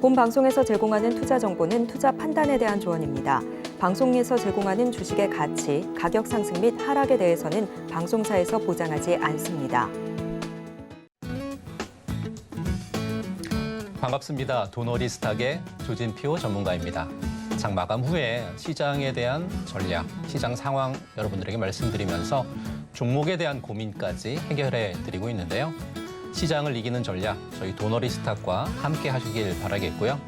본 방송에서 제공하는 투자 정보는 투자 판단에 대한 조언입니다. 방송에서 제공하는 주식의 가치, 가격 상승 및 하락에 대해서는 방송사에서 보장하지 않습니다. 반갑습니다. 도너리스탁의 조진표 전문가입니다. 장 마감 후에 시장에 대한 전략, 시장 상황 여러분들에게 말씀드리면서 종목에 대한 고민까지 해결해 드리고 있는데요. 시장을 이기는 전략, 저희 도너리스탁과 함께 하시길 바라겠고요.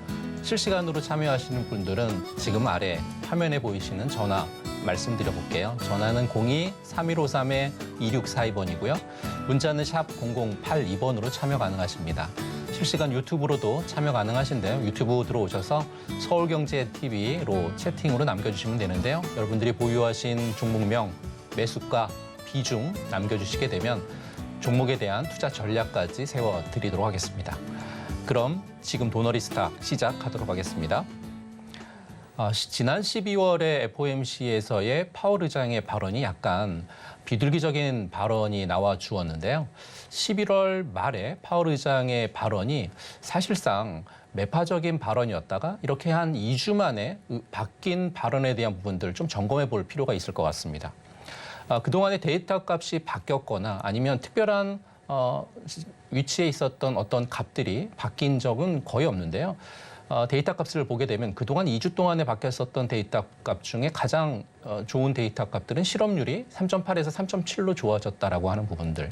실시간으로 참여하시는 분들은 지금 아래 화면에 보이시는 전화 말씀드려 볼게요. 전화는 02-3153-2642번이고요. 문자는 샵 0082번으로 참여 가능하십니다. 실시간 유튜브로도 참여 가능하신데요. 유튜브 들어오셔서 서울경제TV로 채팅으로 남겨주시면 되는데요. 여러분들이 보유하신 종목명, 매수가, 비중 남겨주시게 되면 종목에 대한 투자 전략까지 세워드리도록 하겠습니다. 그럼 지금 도너리스탁 시작하도록 하겠습니다. 지난 12월에 FOMC에서의 파월 의장의 발언이 약간 비둘기적인 발언이 나와 주었는데요. 11월 말에 파월 의장의 발언이 사실상 매파적인 발언이었다가 이렇게 한 2주 만에 바뀐 발언에 대한 부분들 좀 점검해 볼 필요가 있을 것 같습니다. 그동안의 데이터 값이 바뀌었거나 아니면 특별한 위치에 있었던 어떤 값들이 바뀐 적은 거의 없는데요. 데이터 값을 보게 되면 그동안 2주 동안에 바뀌었었던 데이터 값 중에 가장 좋은 데이터 값들은 실업률이 3.8에서 3.7로 좋아졌다라고 하는 부분들.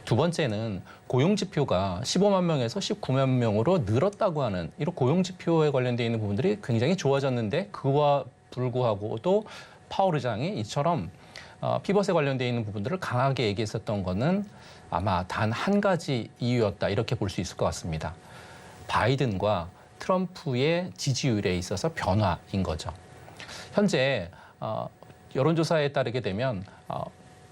두 번째는 고용지표가 15만 명에서 19만 명으로 늘었다고 하는 이런 고용지표에 관련되어 있는 부분들이 굉장히 좋아졌는데 그와 불구하고도 파월 의장이 이처럼 피벗에 관련되어 있는 부분들을 강하게 얘기했었던 거는 아마 단 한 가지 이유였다 이렇게 볼 수 있을 것 같습니다. 바이든과 트럼프의 지지율에 있어서 변화인 거죠. 현재 여론조사에 따르게 되면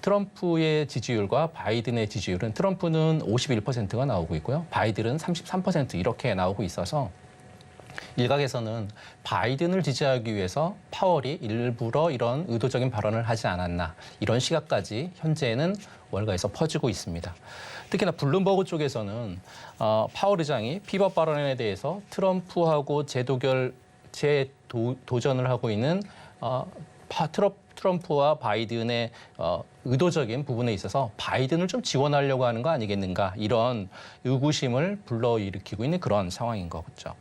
트럼프의 지지율과 바이든의 지지율은 트럼프는 51%가 나오고 있고요. 바이든은 33% 이렇게 나오고 있어서 일각에서는 바이든을 지지하기 위해서 파월이 일부러 이런 의도적인 발언을 하지 않았나 이런 시각까지 현재는 월가에서 퍼지고 있습니다. 특히나 블룸버그 쪽에서는 파월 의장이 피벗 발언에 대해서 트럼프하고 재도전을 하고 있는 트럼프와 바이든의 의도적인 부분에 있어서 바이든을 좀 지원하려고 하는 거 아니겠는가 이런 의구심을 불러일으키고 있는 그런 상황인 거죠.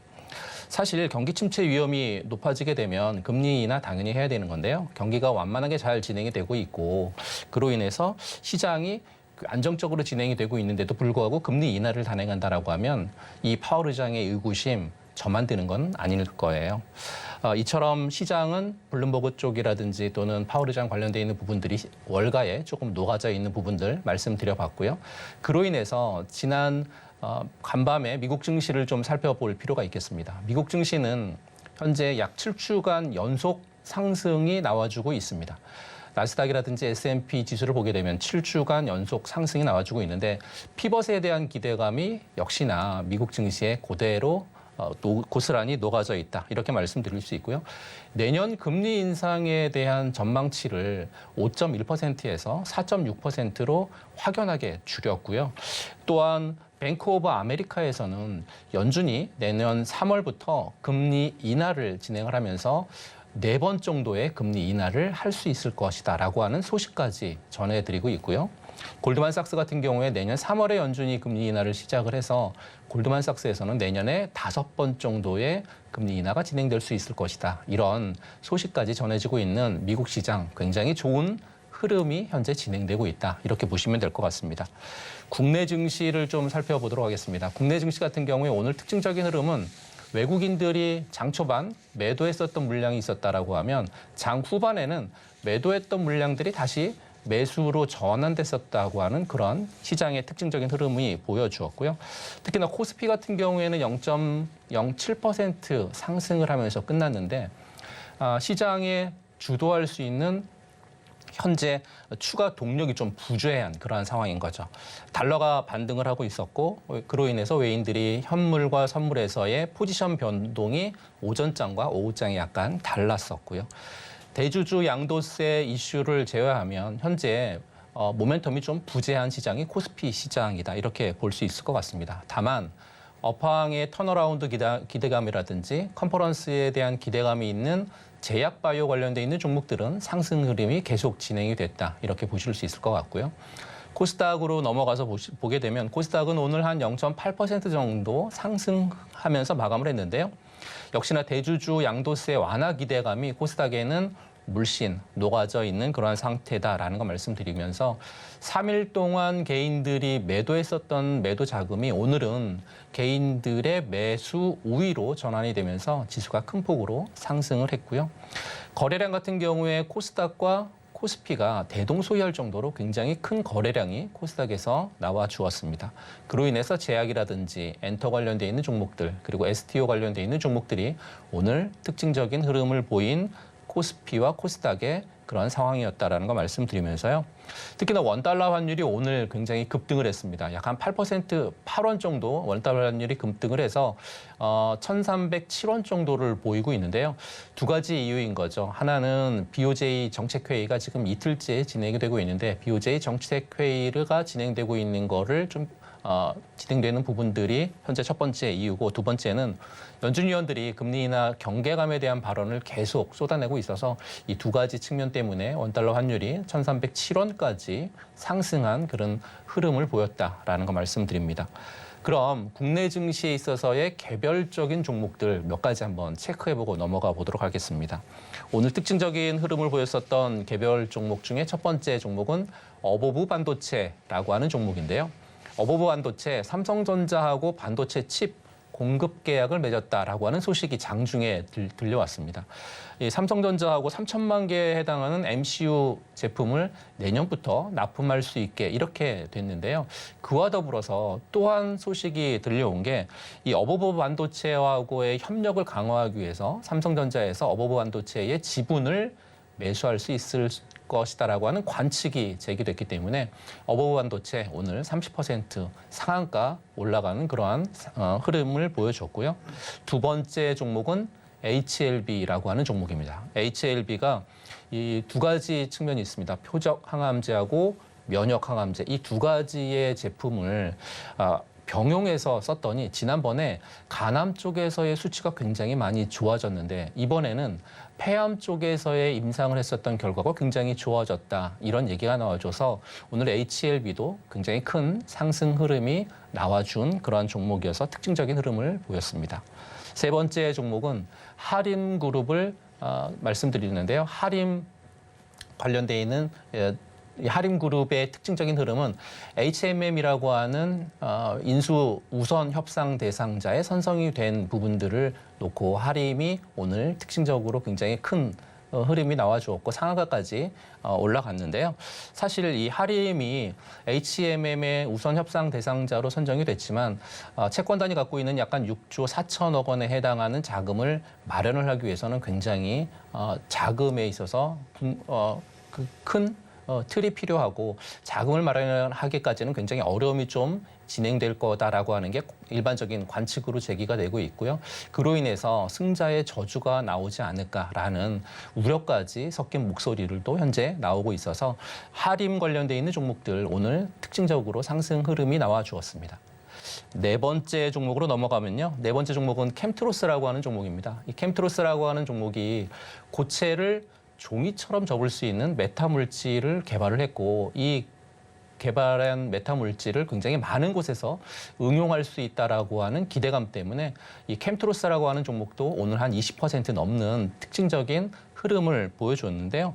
사실 경기 침체 위험이 높아지게 되면 금리 인하 당연히 해야 되는 건데요. 경기가 완만하게 잘 진행이 되고 있고 그로 인해서 시장이 안정적으로 진행이 되고 있는데도 불구하고 금리 인하를 단행한다라고 하면 이 파월 의장의 의구심 저만 드는 건 아닐 거예요. 이처럼 시장은 블룸버그 쪽이라든지 또는 파월 의장 관련되어 있는 부분들이 월가에 조금 녹아져 있는 부분들 말씀드려봤고요. 그로 인해서 지난 간밤에 미국 증시를 좀 살펴볼 필요가 있겠습니다. 미국 증시는 현재 약 7주간 연속 상승이 나와주고 있습니다. 나스닥이라든지 S&P 지수를 보게 되면 7주간 연속 상승이 나와주고 있는데 피벗에 대한 기대감이 역시나 미국 증시에 그대로 고스란히 녹아져 있다. 이렇게 말씀드릴 수 있고요. 내년 금리 인상에 대한 전망치를 5.1%에서 4.6%로 확연하게 줄였고요. 또한 뱅크 오브 아메리카에서는 연준이 내년 3월부터 금리 인하를 진행을 하면서 4번 정도의 금리 인하를 할 수 있을 것이다라고 하는 소식까지 전해드리고 있고요. 골드만삭스 같은 경우에 내년 3월에 연준이 금리 인하를 시작을 해서 골드만삭스에서는 내년에 5번 정도의 금리 인하가 진행될 수 있을 것이다. 이런 소식까지 전해지고 있는 미국 시장 굉장히 좋은 흐름이 현재 진행되고 있다. 이렇게 보시면 될 것 같습니다. 국내 증시를 좀 살펴보도록 하겠습니다. 국내 증시 같은 경우에 오늘 특징적인 흐름은 외국인들이 장 초반 매도했었던 물량이 있었다라고 하면 장 후반에는 매도했던 물량들이 다시 매수로 전환됐었다고 하는 그런 시장의 특징적인 흐름이 보여주었고요. 특히나 코스피 같은 경우에는 0.07% 상승을 하면서 끝났는데 시장에 주도할 수 있는 현재 추가 동력이 좀 부재한 그러한 상황인 거죠. 달러가 반등을 하고 있었고 그로 인해서 외인들이 현물과 선물에서의 포지션 변동이 오전장과 오후장이 약간 달랐었고요. 대주주 양도세 이슈를 제외하면 현재 모멘텀이 좀 부재한 시장이 코스피 시장이다 이렇게 볼 수 있을 것 같습니다. 다만 업황의 턴어라운드 기대감이라든지 컨퍼런스에 대한 기대감이 있는 제약 바이오 관련돼 있는 종목들은 상승 흐름이 계속 진행이 됐다. 이렇게 보실 수 있을 것 같고요. 코스닥으로 넘어가서 보게 되면 코스닥은 오늘 한 0.8% 정도 상승하면서 마감을 했는데요. 역시나 대주주 양도세 완화 기대감이 코스닥에는 물씬 녹아져 있는 그러한 상태다라는 거 말씀드리면서 3일 동안 개인들이 매도했었던 매도 자금이 오늘은 개인들의 매수 우위로 전환이 되면서 지수가 큰 폭으로 상승을 했고요. 거래량 같은 경우에 코스닥과 코스피가 대동소이할 정도로 굉장히 큰 거래량이 코스닥에서 나와 주었습니다. 그로 인해서 제약이라든지 엔터 관련돼 있는 종목들 그리고 STO 관련돼 있는 종목들이 오늘 특징적인 흐름을 보인 코스피와 코스닥의 그런 상황이었다라는 거 말씀드리면서요. 특히나 원달러 환율이 오늘 굉장히 급등을 했습니다. 약 한 8%, 8원 정도 원달러 환율이 급등을 해서 1,307원 정도를 보이고 있는데요. 두 가지 이유인 거죠. 하나는 BOJ 정책회의가 지금 이틀째 진행이 되고 있는데 BOJ 정책회의가 진행되고 있는 거를 좀 진행되는 부분들이 현재 첫 번째 이유고 두 번째는 연준 위원들이 금리 인하 경계감에 대한 발언을 계속 쏟아내고 있어서 이 두 가지 측면 때문에 원달러 환율이 1,307원까지 상승한 그런 흐름을 보였다라는 거 말씀드립니다. 그럼 국내 증시에 있어서의 개별적인 종목들 몇 가지 한번 체크해보고 넘어가 보도록 하겠습니다. 오늘 특징적인 흐름을 보였었던 개별 종목 중에 첫 번째 종목은 어보브 반도체라고 하는 종목인데요. 어보브 반도체, 삼성전자하고 반도체 칩 공급 계약을 맺었다라고 하는 소식이 장중에 들려왔습니다. 이 삼성전자하고 3천만 개에 해당하는 MCU 제품을 내년부터 납품할 수 있게 이렇게 됐는데요. 그와 더불어서 또한 소식이 들려온 게 이 어보브 반도체하고의 협력을 강화하기 위해서 삼성전자에서 어보브 반도체의 지분을 매수할 수 있을 것이다라고 하는 관측이 제기됐기 때문에 어보브 반도체 오늘 30% 상한가 올라가는 그러한 흐름을 보여줬고요. 두 번째 종목은 HLB라고 하는 종목입니다. HLB가 이 두 가지 측면이 있습니다. 표적 항암제하고 면역 항암제 이 두 가지의 제품을 병용해서 썼더니 지난번에 간암 쪽에서의 수치가 굉장히 많이 좋아졌는데 이번에는 폐암 쪽에서의 임상을 했었던 결과가 굉장히 좋아졌다. 이런 얘기가 나와줘서 오늘 HLB도 굉장히 큰 상승 흐름이 나와준 그러한 종목이어서 특징적인 흐름을 보였습니다. 세 번째 종목은 하림그룹을 말씀드리는데요. 하림 관련돼 있는 이 하림그룹의 특징적인 흐름은 HMM이라고 하는 인수 우선 협상 대상자에 선정이 된 부분들을 놓고 하림이 오늘 특징적으로 굉장히 큰 흐름이 나와주었고 상한가까지 올라갔는데요. 사실 이 하림이 HMM의 우선 협상 대상자로 선정이 됐지만 채권단이 갖고 있는 약간 6조 4천억 원에 해당하는 자금을 마련을 하기 위해서는 굉장히 자금에 있어서 큰 틀이 필요하고 자금을 마련하기까지는 굉장히 어려움이 좀 진행될 거다라고 하는 게 일반적인 관측으로 제기가 되고 있고요. 그로 인해서 승자의 저주가 나오지 않을까라는 우려까지 섞인 목소리들도 현재 나오고 있어서 하림 관련돼 있는 종목들 오늘 특징적으로 상승 흐름이 나와 주었습니다. 네 번째 종목으로 넘어가면요. 네 번째 종목은 캠트로스라고 하는 종목입니다. 이 캠트로스라고 하는 종목이 고체를 종이처럼 접을 수 있는 메타 물질을 개발을 했고 이 개발한 메타 물질을 굉장히 많은 곳에서 응용할 수 있다라고 하는 기대감 때문에 이 캠트로스라고 하는 종목도 오늘 한 20% 넘는 특징적인 흐름을 보여줬는데요.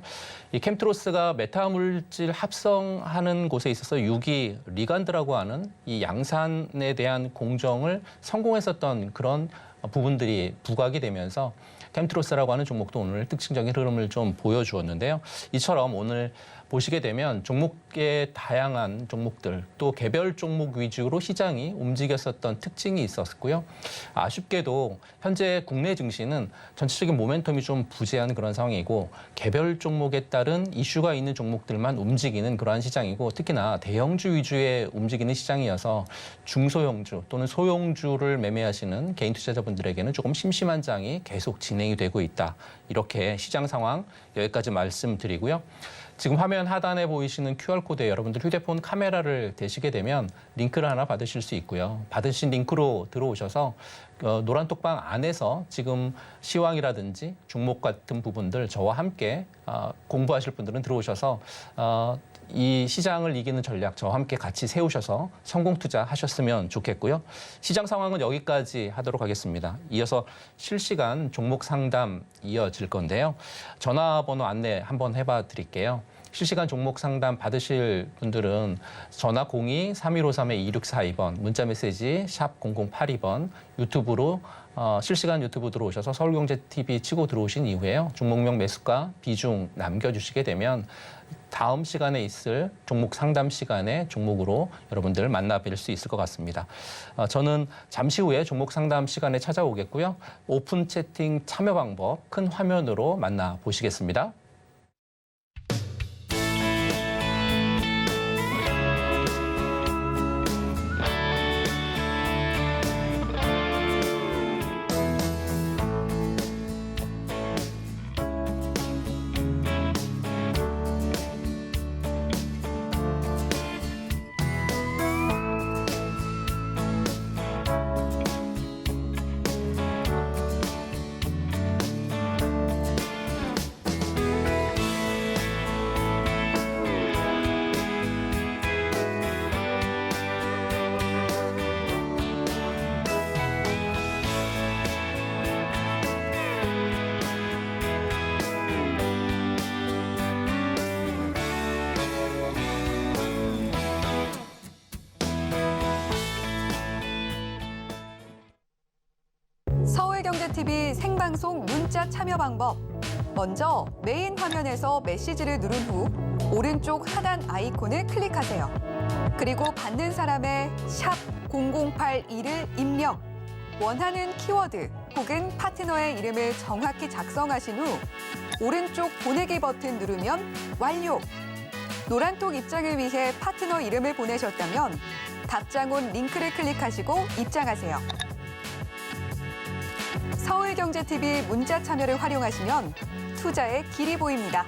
이 캠트로스가 메타 물질 합성하는 곳에 있어서 유기 리간드라고 하는 이 양산에 대한 공정을 성공했었던 그런 부분들이 부각이 되면서 캠트로스라고 하는 종목도 오늘 특징적인 흐름을 좀 보여주었는데요. 이처럼 오늘 보시게 되면 종목의 다양한 종목들 또 개별 종목 위주로 시장이 움직였었던 특징이 있었고요. 아쉽게도 현재 국내 증시는 전체적인 모멘텀이 좀 부재한 그런 상황이고 개별 종목에 따른 이슈가 있는 종목들만 움직이는 그러한 시장이고 특히나 대형주 위주의 움직이는 시장이어서 중소형주 또는 소형주를 매매하시는 개인 투자자분들에게는 조금 심심한 장이 계속 진행이 되고 있다. 이렇게 시장 상황 여기까지 말씀드리고요. 지금 화면 하단에 보이시는 QR코드에 여러분들 휴대폰 카메라를 대시게 되면 링크를 하나 받으실 수 있고요. 받으신 링크로 들어오셔서 노란 톡방 안에서 지금 시황이라든지 종목 같은 부분들 저와 함께 공부하실 분들은 들어오셔서 이 시장을 이기는 전략 저와 함께 같이 세우셔서 성공 투자하셨으면 좋겠고요. 시장 상황은 여기까지 하도록 하겠습니다. 이어서 실시간 종목 상담 이어질 건데요. 전화번호 안내 한번 해봐 드릴게요. 실시간 종목 상담 받으실 분들은 전화 02-3153-2642번, 문자 메시지 샵 0082번, 유튜브로 실시간 유튜브 들어오셔서 서울경제TV 치고 들어오신 이후에요. 종목명 매수가 비중 남겨주시게 되면 다음 시간에 있을 종목 상담 시간에 종목으로 여러분들 만나뵐 수 있을 것 같습니다. 저는 잠시 후에 종목 상담 시간에 찾아오겠고요. 오픈 채팅 참여 방법 큰 화면으로 만나보시겠습니다. 서울경제TV 생방송 문자 참여 방법. 먼저 메인 화면에서 메시지를 누른 후 오른쪽 하단 아이콘을 클릭하세요. 그리고 받는 사람의 샵 0082를 입력. 원하는 키워드 혹은 파트너의 이름을 정확히 작성하신 후 오른쪽 보내기 버튼 누르면 완료. 노란톡 입장을 위해 파트너 이름을 보내셨다면 답장온 링크를 클릭하시고 입장하세요. 서울경제TV 문자 참여를 활용하시면 투자의 길이 보입니다.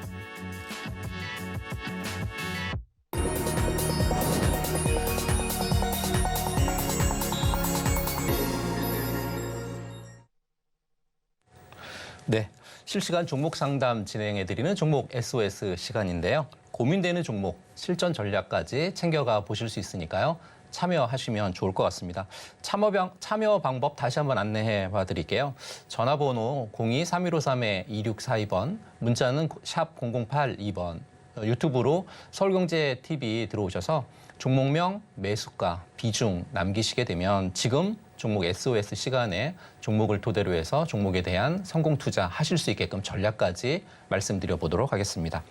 네, 실시간 종목 상담 진행해드리는 종목 SOS 시간인데요. 고민되는 종목, 실전 전략까지 챙겨가 보실 수 있으니까요. 참여하시면 좋을 것 같습니다. 참여 방법 다시 한번 안내해 봐 드릴게요. 전화번호 02-3153-2642번, 문자는 샵 0082번, 유튜브로 서울경제TV 들어오셔서 종목명, 매수가, 비중 남기시게 되면 지금 종목 SOS 시간에 종목을 토대로 해서 종목에 대한 성공 투자 하실 수 있게끔 전략까지 말씀드려 보도록 하겠습니다.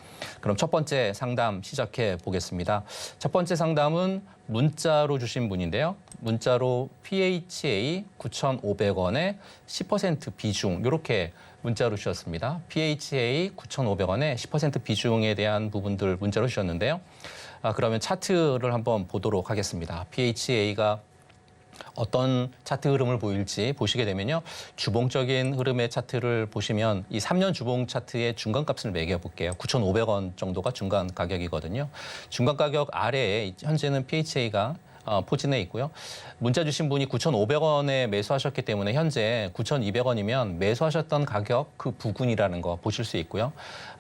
그럼 첫 번째 상담 시작해 보겠습니다. 첫 번째 상담은 문자로 주신 분인데요. 문자로 PHA 9,500원에 10% 비중 이렇게 문자로 주셨습니다. PHA 9,500원에 10% 비중에 대한 부분들 문자로 주셨는데요. 그러면 차트를 한번 보도록 하겠습니다. PHA가 어떤 차트 흐름을 보일지 보시게 되면요. 주봉적인 흐름의 차트를 보시면 이 3년 주봉 차트의 중간값을 매겨볼게요. 9,500원 정도가 중간 가격이거든요. 중간 가격 아래에 현재는 PHA가 포진해 있고요. 문자 주신 분이 9,500원에 매수하셨기 때문에 현재 9,200원이면 매수하셨던 가격 그 부근이라는 거 보실 수 있고요.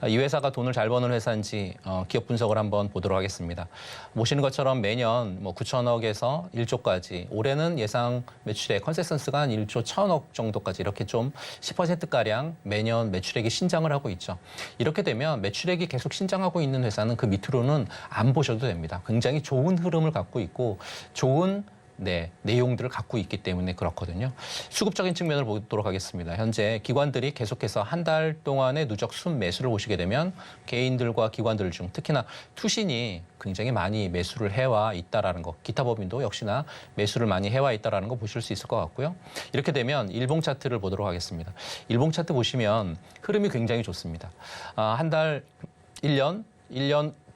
이 회사가 돈을 잘 버는 회사인지 기업 분석을 한번 보도록 하겠습니다. 보시는 것처럼 매년 9천억에서 1조까지 올해는 예상 매출액 컨센서스가 한 1조 1,000억 정도까지 이렇게 좀 10%가량 매년 매출액이 신장을 하고 있죠. 이렇게 되면 매출액이 계속 신장하고 있는 회사는 그 밑으로는 안 보셔도 됩니다. 굉장히 좋은 흐름을 갖고 있고 좋은 내용들을 갖고 있기 때문에 그렇거든요. 수급적인 측면을 보도록 하겠습니다. 현재 기관들이 계속해서 한 달 동안의 누적 순매수를 보시게 되면 개인들과 기관들 중 특히나 투신이 굉장히 많이 매수를 해와 있다라는 거, 기타 법인도 역시나 매수를 많이 해와 있다라는 거 보실 수 있을 것 같고요. 이렇게 되면 일봉 차트를 보도록 하겠습니다. 일봉 차트 보시면 흐름이 굉장히 좋습니다. 한 달, 1년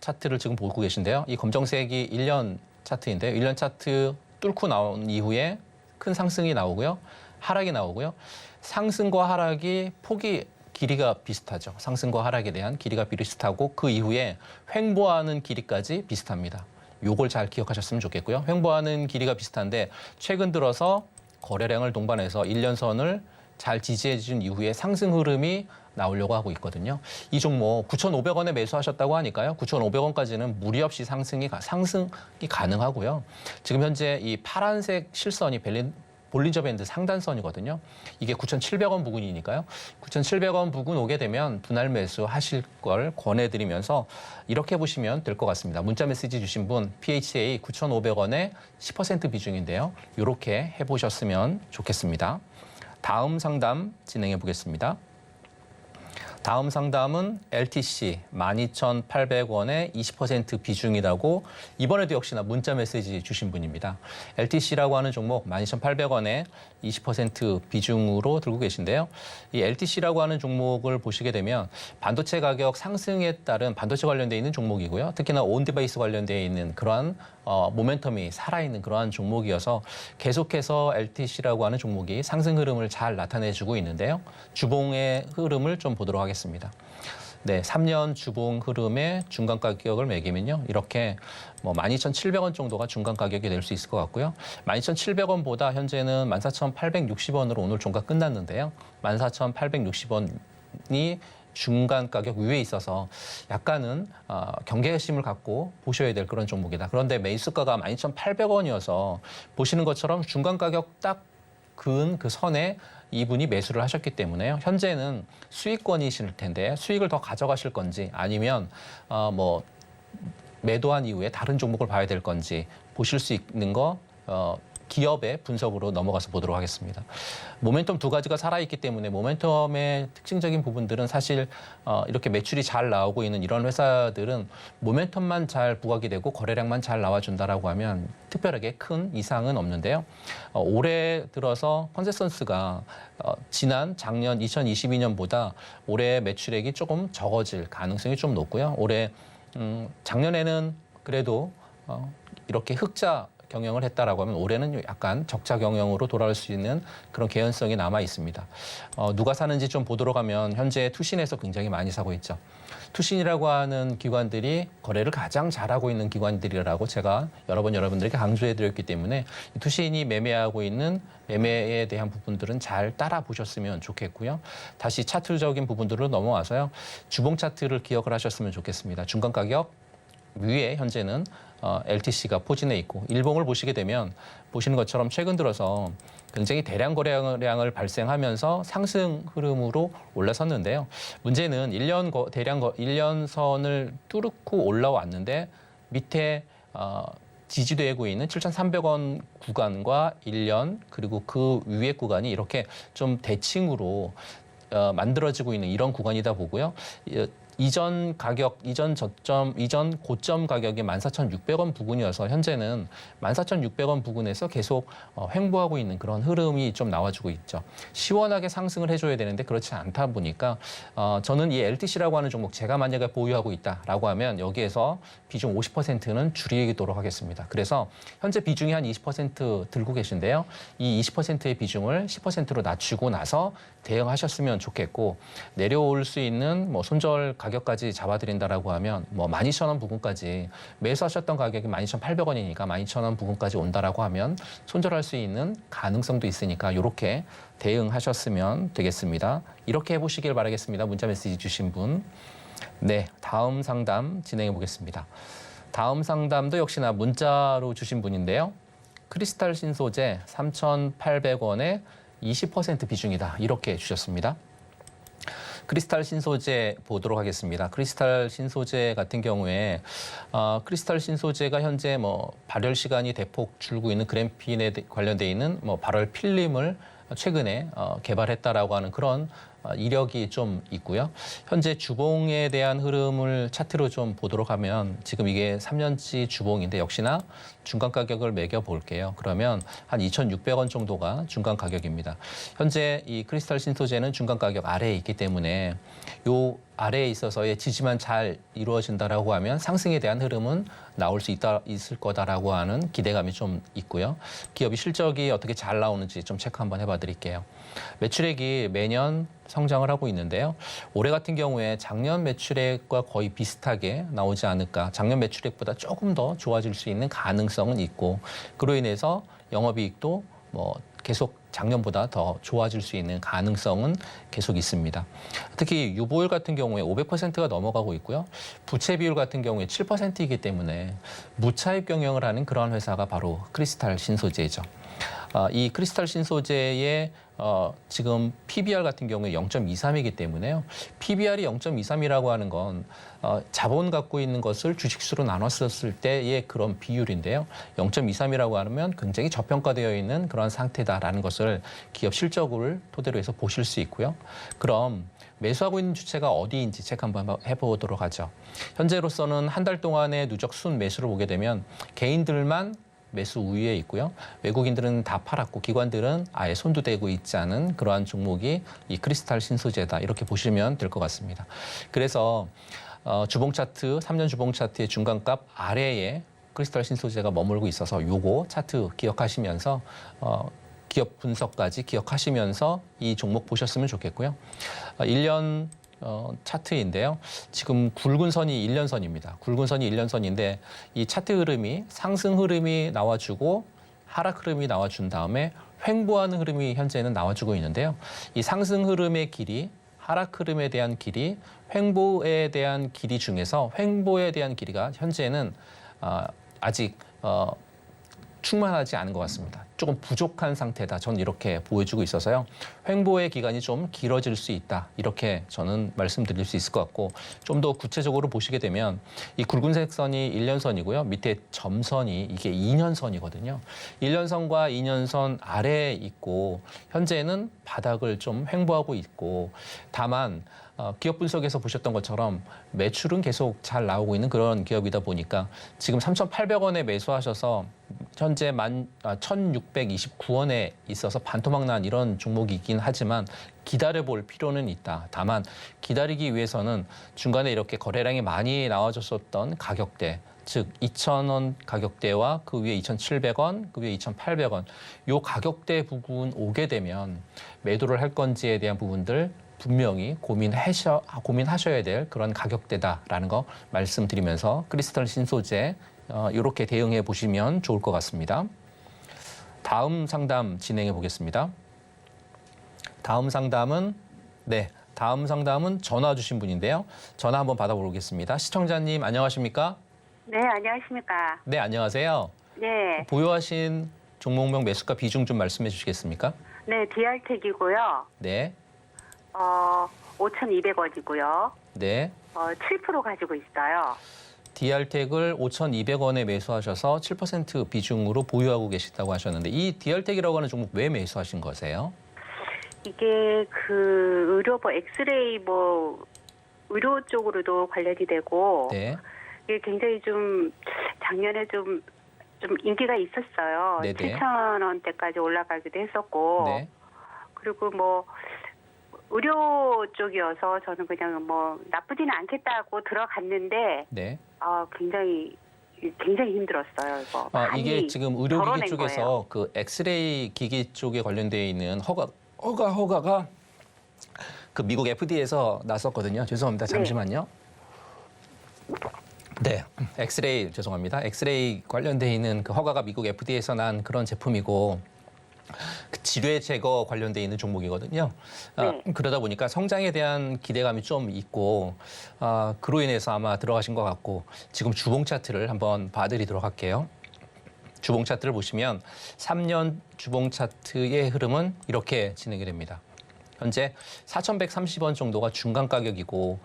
차트를 지금 보고 계신데요. 이 검정색이 1년 차트인데요. 1년 차트 뚫고 나온 이후에 큰 상승이 나오고요. 하락이 나오고요. 상승과 하락이 폭이 길이가 비슷하죠. 상승과 하락에 대한 길이가 비슷하고 그 이후에 횡보하는 길이까지 비슷합니다. 요걸 잘 기억하셨으면 좋겠고요. 횡보하는 길이가 비슷한데 최근 들어서 거래량을 동반해서 1년선을 잘 지지해 준 이후에 상승 흐름이 나오려고 하고 있거든요. 이 종목 9,500원에 매수하셨다고 하니까요. 9,500원까지는 무리 없이 상승이 가능하고요. 지금 현재 이 파란색 실선이 볼린저 밴드 상단선이거든요. 이게 9,700원 부근이니까요. 9,700원 부근 오게 되면 분할 매수 하실 걸 권해드리면서 이렇게 보시면 될 것 같습니다. 문자 메시지 주신 분 PHA 9,500원에 10% 비중인데요. 이렇게 해보셨으면 좋겠습니다. 다음 상담 진행해 보겠습니다. 다음 상담은 LTC 12,800원에 20% 비중이라고 이번에도 역시나 문자 메시지 주신 분입니다. LTC라고 하는 종목 12,800원에 20% 비중으로 들고 계신데요. 이 LTC라고 하는 종목을 보시게 되면 반도체 가격 상승에 따른 반도체 관련되어 있는 종목이고요. 특히나 온디바이스 관련되어 있는 그러한 모멘텀이 살아있는 그러한 종목이어서 계속해서 LTC라고 하는 종목이 상승 흐름을 잘 나타내주고 있는데요. 주봉의 흐름을 좀 보도록 하겠습니다. 네, 3년 주봉 흐름의 중간 가격을 매기면요. 이렇게 12,700원 정도가 중간 가격이 될 수 있을 것 같고요. 12,700원보다 현재는 14,860원으로 오늘 종가 끝났는데요. 14,860원이 중간 가격 위에 있어서 약간은 경계심을 갖고 보셔야 될 그런 종목이다. 그런데 매수가가 12,800원이어서 보시는 것처럼 중간 가격 딱 그은 그 선에 이분이 매수를 하셨기 때문에요. 현재는 수익권이실 텐데 수익을 더 가져가실 건지 아니면 매도한 이후에 다른 종목을 봐야 될 건지 보실 수 있는 거 기업의 분석으로 넘어가서 보도록 하겠습니다. 모멘텀 두 가지가 살아있기 때문에 모멘텀의 특징적인 부분들은 사실 이렇게 매출이 잘 나오고 있는 이런 회사들은 모멘텀만 잘 부각이 되고 거래량만 잘 나와준다라고 하면 특별하게 큰 이상은 없는데요. 올해 들어서 컨센서스가 작년 2022년보다 올해 매출액이 조금 적어질 가능성이 좀 높고요. 올해 작년에는 그래도 이렇게 흑자 경영을 했다라고 하면 올해는 약간 적자 경영으로 돌아올 수 있는 그런 개연성이 남아 있습니다. 누가 사는지 좀 보도록 하면 현재 투신에서 굉장히 많이 사고 있죠. 투신이라고 하는 기관들이 거래를 가장 잘하고 있는 기관들이라고 제가 여러 번 여러분들에게 강조해 드렸기 때문에 투신이 매매하고 있는 매매에 대한 부분들은 잘 따라 보셨으면 좋겠고요. 다시 차트적인 부분들로 넘어와서요. 주봉 차트를 기억을 하셨으면 좋겠습니다. 중간 가격 위에 현재는 LTC가 포진해 있고 일봉을 보시게 되면 보시는 것처럼 최근 들어서 굉장히 대량 거래량을 발생하면서 상승 흐름으로 올라섰는데요. 문제는 1년선을 뚫고 올라왔는데 밑에 지지되고 있는 7,300원 구간과 1년 그리고 그 위에 구간이 이렇게 좀 대칭으로 만들어지고 있는 이런 구간이다 보고요. 이전 고점 가격이 14,600원 부근이어서 현재는 14,600원 부근에서 계속 횡보하고 있는 그런 흐름이 좀 나와주고 있죠. 시원하게 상승을 해줘야 되는데 그렇지 않다 보니까 저는 이 LTC라고 하는 종목 제가 만약에 보유하고 있다라고 하면 여기에서 비중 50%는 줄이도록 하겠습니다. 그래서 현재 비중이 한 20% 들고 계신데요. 이 20%의 비중을 10%로 낮추고 나서 대응하셨으면 좋겠고 내려올 수 있는 손절 가격까지 잡아드린다라고 하면 12,000원 부근까지 매수하셨던 가격이 12,800원이니까 12,000원 부근까지 온다라고 하면 손절할 수 있는 가능성도 있으니까 이렇게 대응하셨으면 되겠습니다. 이렇게 해보시길 바라겠습니다. 문자 메시지 주신 분. 네, 다음 상담 진행해 보겠습니다. 다음 상담도 역시나 문자로 주신 분인데요. 크리스탈 신소재 3,800원에 20% 비중이다. 이렇게 주셨습니다. 크리스탈 신소재 보도록 하겠습니다. 크리스탈 신소재 같은 경우에 크리스탈 신소재가 현재 발열 시간이 대폭 줄고 있는 그래핀에 관련돼 있는 발열 필름을 최근에 개발했다라고 하는 그런 이력이 좀 있고요. 현재 주봉에 대한 흐름을 차트로 좀 보도록 하면 지금 이게 3년치 주봉인데 역시나 중간 가격을 매겨 볼게요. 그러면 한 2,600원 정도가 중간 가격입니다. 현재 이 크리스탈 신소재는 중간 가격 아래에 있기 때문에 요 아래에 있어서의 지지만 잘 이루어진다라고 하면 상승에 대한 흐름은 나올 수 있을 거다라고 하는 기대감이 좀 있고요. 기업이 실적이 어떻게 잘 나오는지 좀 체크 한번 해봐 드릴게요. 매출액이 매년 성장을 하고 있는데요. 올해 같은 경우에 작년 매출액과 거의 비슷하게 나오지 않을까. 작년 매출액보다 조금 더 좋아질 수 있는 가능성은 있고, 그로 인해서 영업이익도 계속 작년보다 더 좋아질 수 있는 가능성은 계속 있습니다. 특히 유보율 같은 경우에 500%가 넘어가고 있고요. 부채 비율 같은 경우에 7%이기 때문에 무차입 경영을 하는 그런 회사가 바로 크리스탈 신소재죠. 이 크리스탈 신소재의 지금 PBR 같은 경우에 0.23이기 때문에요. PBR이 0.23이라고 하는 건 자본 갖고 있는 것을 주식수로 나눴었을 때의 그런 비율인데요. 0.23이라고 하면 굉장히 저평가되어 있는 그런 상태다라는 것을 기업 실적을 토대로 해서 보실 수 있고요. 그럼 매수하고 있는 주체가 어디인지 체크 한번 해보도록 하죠. 현재로서는 한 달 동안의 누적 순 매수를 보게 되면 개인들만 매수 우위에 있고요. 외국인들은 다 팔았고 기관들은 아예 손도 대고 있지 않은 그러한 종목이 이 크리스탈 신소재다. 이렇게 보시면 될 것 같습니다. 그래서 주봉 차트, 3년 주봉 차트의 중간값 아래에 크리스탈 신소재가 머물고 있어서 요거 차트 기억하시면서 기업 분석까지 기억하시면서 이 종목 보셨으면 좋겠고요. 1년 차트인데요. 지금 굵은 선이 1년선입니다. 굵은 선이 1년선인데 이 차트 흐름이 상승 흐름이 나와주고 하락 흐름이 나와준 다음에 횡보하는 흐름이 현재는 나와주고 있는데요. 이 상승 흐름의 길이, 하락 흐름에 대한 길이, 횡보에 대한 길이 중에서 횡보에 대한 길이가 현재는 아직 충만하지 않은 것 같습니다. 조금 부족한 상태다. 저는 이렇게 보여주고 있어서요. 횡보의 기간이 좀 길어질 수 있다. 이렇게 저는 말씀드릴 수 있을 것 같고, 좀 더 구체적으로 보시게 되면 이 굵은색 선이 1년선이고요. 밑에 점선이 이게 2년선이거든요. 1년선과 2년선 아래에 있고 현재는 바닥을 좀 횡보하고 있고, 다만 기업 분석에서 보셨던 것처럼 매출은 계속 잘 나오고 있는 그런 기업이다 보니까 지금 3,800원에 매수하셔서 현재 1,629원에 있어서 반토막 난 이런 종목이 있긴 하지만 기다려볼 필요는 있다. 다만 기다리기 위해서는 중간에 이렇게 거래량이 많이 나와줬었던 가격대, 즉 2,000원 가격대와 그 위에 2,700원, 그 위에 2,800원 요 가격대 부분 오게 되면 매도를 할 건지에 대한 부분들 분명히 고민하셔야 될 그런 가격대다라는 거 말씀드리면서 크리스탈 신소재 이렇게 대응해 보시면 좋을 것 같습니다. 다음 상담 진행해 보겠습니다. 다음 상담은 전화 주신 분인데요. 전화 한번 받아보겠습니다. 시청자님 안녕하십니까? 네, 안녕하십니까? 네, 안녕하세요. 네, 보유하신 종목명 매수가 비중 좀 말씀해 주시겠습니까? 네, DR텍이고요. 네, 5,200원이고요. 네. 7% 가지고 있어요. DR텍을 5,200원에 매수하셔서 7% 비중으로 보유하고 계시다고 하셨는데 이 DR텍이라고 하는 종목 왜 매수하신 거세요? 이게 그 의료 엑스레이 의료 쪽으로도 관련이 되고 네. 이게 굉장히 좀 작년에 좀 인기가 있었어요. 네네. 7,000원대까지 올라가기도 했었고 네. 그리고 의료 쪽이어서 저는 그냥 나쁘지는 않겠다고 들어갔는데 네. 굉장히 힘들었어요, 이거. 이게 지금 의료기기 덜어낸 쪽에서 거예요. 그 엑스레이 기기 쪽에 관련되어 있는 허가가 그 미국 FDA에서 났었거든요. 죄송합니다. 잠시만요. 네, 엑스레이 죄송합니다. 엑스레이 관련되어 있는 그 허가가 미국 FDA에서 난 그런 제품이고 그 지뢰 제거 관련되어 있는 종목이거든요. 네. 그러다 보니까 성장에 대한 기대감이 좀 있고 그로 인해서 아마 들어가신 것 같고 지금 주봉 차트를 한번 봐드리도록 할게요. 주봉 차트를 보시면 3년 주봉 차트의 흐름은 이렇게 진행이 됩니다. 현재 4,130원 정도가 중간 가격이고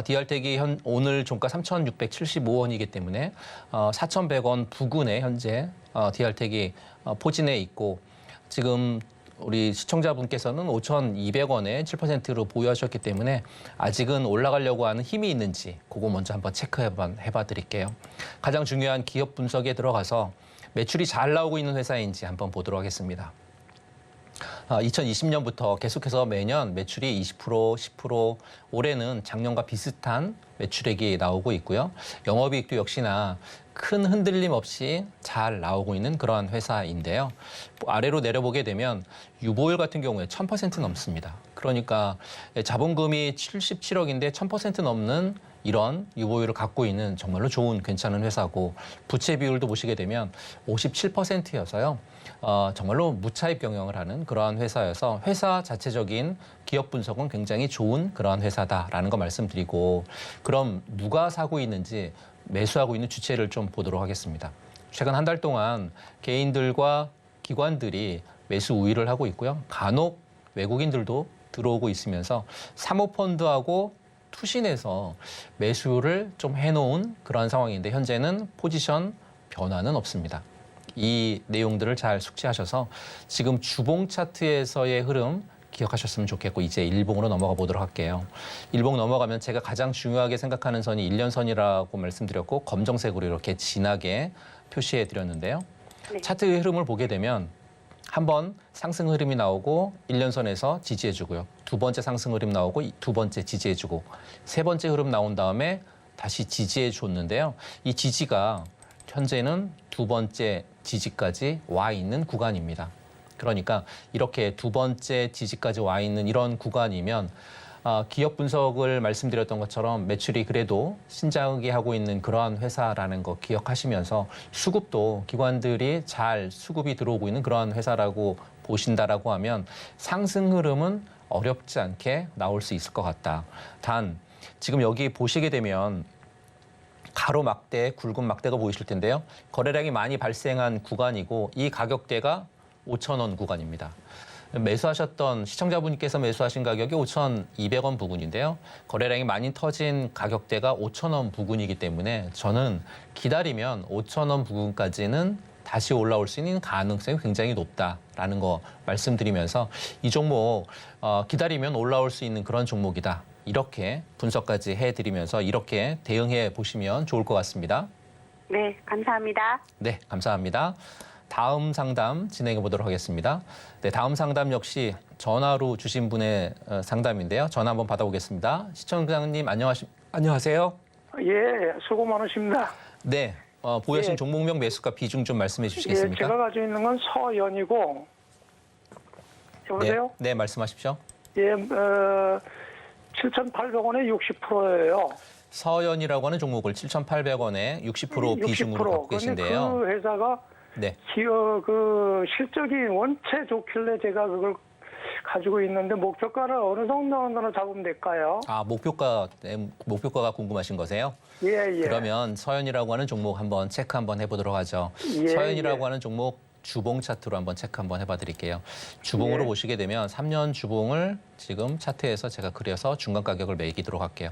DR텍이 오늘 종가 3,675원이기 때문에 4,100원 부근에 현재 DR텍이 포진해 있고 지금 우리 시청자분께서는 5,200원에 7%로 보유하셨기 때문에 아직은 올라가려고 하는 힘이 있는지 그거 먼저 한번 체크해봐 드릴게요. 가장 중요한 기업 분석에 들어가서 매출이 잘 나오고 있는 회사인지 한번 보도록 하겠습니다. 2020년부터 계속해서 매년 매출이 20%, 10%, 올해는 작년과 비슷한 매출액이 나오고 있고요. 영업이익도 역시나 큰 흔들림 없이 잘 나오고 있는 그러한 회사인데요. 아래로 내려보게 되면 유보율 같은 경우에 1000% 넘습니다. 그러니까 자본금이 77억인데 1000% 넘는 이런 유보율을 갖고 있는 정말로 좋은 괜찮은 회사고 부채 비율도 보시게 되면 57%여서요. 정말로 무차입 경영을 하는 그러한 회사여서 회사 자체적인 기업 분석은 굉장히 좋은 그러한 회사다라는 거 말씀드리고 그럼 누가 사고 있는지 매수하고 있는 주체를 좀 보도록 하겠습니다. 최근 한 달 동안 개인들과 기관들이 매수 우위를 하고 있고요. 간혹 외국인들도 들어오고 있으면서 사모펀드하고 투신해서 매수를 좀 해놓은 그런 상황인데 현재는 포지션 변화는 없습니다. 이 내용들을 잘 숙지하셔서 지금 주봉 차트에서의 흐름 기억하셨으면 좋겠고 이제 일봉으로 넘어가 보도록 할게요. 일봉 넘어가면 제가 가장 중요하게 생각하는 선이 1년선이라고 말씀드렸고 검정색으로 이렇게 진하게 표시해 드렸는데요. 네. 차트의 흐름을 보게 되면 한번 상승 흐름이 나오고 1년선에서 지지해주고요. 두 번째 상승 흐름 나오고 두 번째 지지해주고 세 번째 흐름 나온 다음에 다시 지지해줬는데요. 이 지지가 현재는 두 번째 지지까지 와 있는 구간입니다. 그러니까 이렇게 두 번째 지지까지 와 있는 이런 구간이면 기업 분석을 말씀드렸던 것처럼 매출이 그래도 신장하게 하고 있는 그러한 회사라는 거 기억하시면서 수급도 기관들이 잘 수급이 들어오고 있는 그러한 회사라고 보신다라고 하면 상승 흐름은 어렵지 않게 나올 수 있을 것 같다. 단 지금 여기 보시게 되면 가로막대, 굵은 막대가 보이실 텐데요. 거래량이 많이 발생한 구간이고 이 가격대가 5,000원 구간입니다. 매수하셨던 시청자분께서 매수하신 가격이 5,200원 부근인데요. 거래량이 많이 터진 가격대가 5,000원 부근이기 때문에 저는 기다리면 5,000원 부근까지는 다시 올라올 수 있는 가능성이 굉장히 높다라는 거 말씀드리면서 이 종목 기다리면 올라올 수 있는 그런 종목이다. 이렇게 분석까지 해드리면서 이렇게 대응해 보시면 좋을 것 같습니다. 네, 감사합니다. 네, 감사합니다. 다음 상담 진행해 보도록 하겠습니다. 네, 다음 상담 역시 전화로 주신 분의 상담인데요. 전화 한번 받아보겠습니다. 시청자님 안녕하세요. 예, 수고 많으십니다. 네, 보유하신 예. 종목명 매수가 비중 좀 말씀해 예, 주시겠습니까? 제가 가지고 있는 건 서연이고, 여보세요? 네, 네, 말씀하십시오. 예, 7,800원에 60%예요. 서연이라고 하는 종목을 7,800원에 60% 비중으로 갖고 계신데요. 그 회사가 네. 그 실적이 원체 좋길래 제가 그걸 가지고 있는데 목표가를 어느 정도로 잡으면 될까요? 목표가가 궁금하신 거세요? 예, 예. 그러면 서연이라고 하는 종목 한번 체크 한번 해보도록 하죠. 예, 서연이라고 예. 하는 종목 주봉 차트로 한번 체크 한번 해봐 드릴게요. 주봉으로 예. 보시게 되면 3년 주봉을 지금 차트에서 제가 그려서 중간 가격을 매기도록 할게요.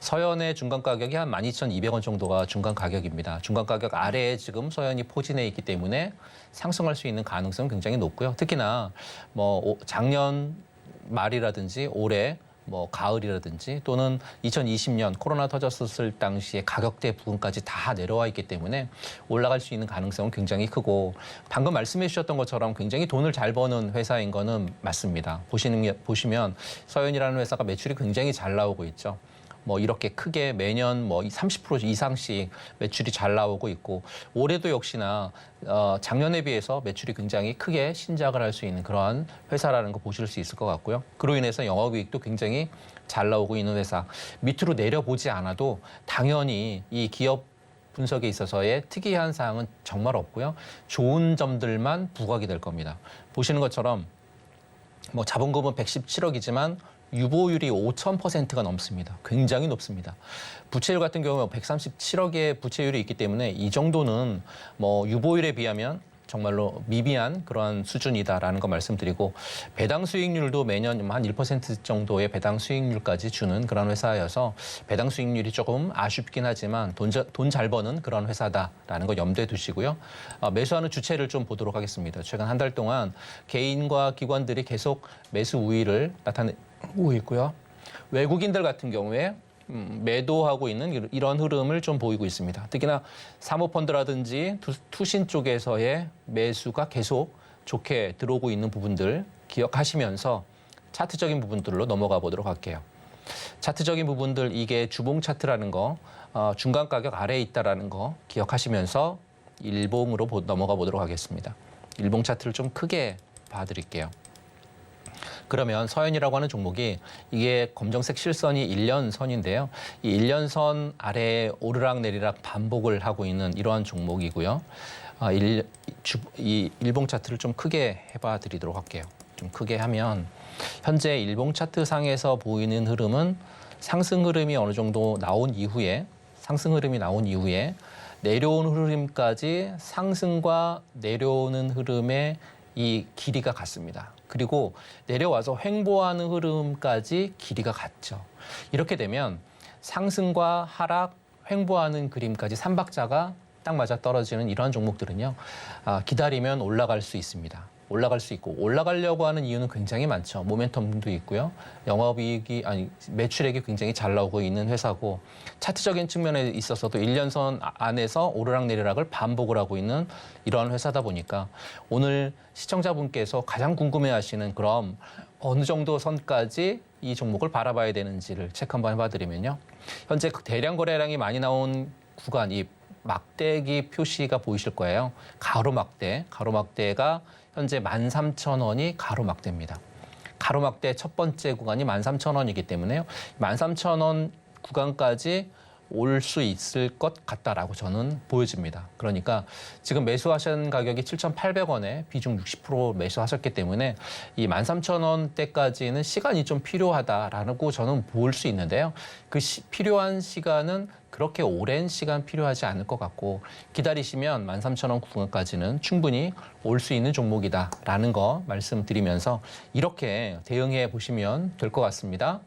서연의 중간 가격이 한 12,200원 정도가 중간 가격입니다. 중간 가격 아래에 지금 서연이 포진해 있기 때문에 상승할 수 있는 가능성은 굉장히 높고요. 특히나 뭐 작년 말이라든지 올해 뭐 가을이라든지 또는 2020년 코로나 터졌을 당시에 가격대 부분까지 다 내려와 있기 때문에 올라갈 수 있는 가능성은 굉장히 크고 방금 말씀해 주셨던 것처럼 굉장히 돈을 잘 버는 회사인 거는 맞습니다. 보시면 서연이라는 회사가 매출이 굉장히 잘 나오고 있죠. 뭐 이렇게 크게 매년 뭐 30% 이상씩 매출이 잘 나오고 있고 올해도 역시나 작년에 비해서 매출이 굉장히 크게 신작을 할 수 있는 그러한 회사라는 거 보실 수 있을 것 같고요. 그로 인해서 영업이익도 굉장히 잘 나오고 있는 회사. 밑으로 내려보지 않아도 당연히 이 기업 분석에 있어서의 특이한 사항은 정말 없고요. 좋은 점들만 부각이 될 겁니다. 보시는 것처럼 뭐 자본금은 117억이지만 유보율이 5,000%가 넘습니다. 굉장히 높습니다. 부채율 같은 경우는 137억의 부채율이 있기 때문에 이 정도는 뭐 유보율에 비하면 정말로 미비한 그런 수준이다라는 거 말씀드리고 배당 수익률도 매년 한 1% 정도의 배당 수익률까지 주는 그런 회사여서 배당 수익률이 조금 아쉽긴 하지만 돈 잘 버는 그런 회사다라는 거 염두에 두시고요. 매수하는 주체를 좀 보도록 하겠습니다. 최근 한 달 동안 개인과 기관들이 계속 매수 우위를 나타내고 있고요. 외국인들 같은 경우에 매도하고 있는 이런 흐름을 좀 보이고 있습니다. 특히나 사모펀드라든지 투신 쪽에서의 매수가 계속 좋게 들어오고 있는 부분들 기억하시면서 차트적인 부분들로 넘어가 보도록 할게요. 차트적인 부분들 이게 주봉 차트라는 거, 중간 가격 아래에 있다라는 거 기억하시면서 일봉으로 넘어가 보도록 하겠습니다. 일봉 차트를 좀 크게 봐드릴게요. 그러면 서현이라고 하는 종목이 이게 검정색 실선이 1년 선인데요. 이 1년 선 아래에 오르락 내리락 반복을 하고 있는 이러한 종목이고요. 이 일봉 차트를 좀 크게 해봐 드리도록 할게요. 좀 크게 하면 현재 일봉 차트 상에서 보이는 흐름은 상승 흐름이 어느 정도 나온 이후에 내려온 흐름까지 상승과 내려오는 흐름의 이 길이가 같습니다. 그리고 내려와서 횡보하는 흐름까지 길이가 같죠. 이렇게 되면 상승과 하락, 횡보하는 그림까지 3박자가 딱 맞아 떨어지는 이러한 종목들은요. 기다리면 올라갈 수 있습니다. 올라갈 수 있고 올라가려고 하는 이유는 굉장히 많죠. 모멘텀도 있고요. 매출액이 굉장히 잘 나오고 있는 회사고 차트적인 측면에 있어서도 1년선 안에서 오르락내리락을 반복을 하고 있는 이러한 회사다 보니까 오늘 시청자분께서 가장 궁금해하시는 그럼 어느 정도 선까지 이 종목을 바라봐야 되는지를 체크 한번 해봐드리면요. 현재 대량 거래량이 많이 나온 구간, 이 막대기 표시가 보이실 거예요. 가로막대가 현재 13,000원이 가로막대입니다. 가로막대 첫 번째 구간이 13,000원이기 때문에요. 13,000원 구간까지 올 수 있을 것 같다라고 저는 보여집니다. 그러니까 지금 매수하신 가격이 7,800원에 비중 60% 매수하셨기 때문에 이 13,000원대까지는 시간이 좀 필요하다라고 저는 볼 수 있는데요. 그 필요한 시간은 그렇게 오랜 시간 필요하지 않을 것 같고 기다리시면 13,000원 구간까지는 충분히 올 수 있는 종목이다라는 거 말씀드리면서 이렇게 대응해 보시면 될 것 같습니다.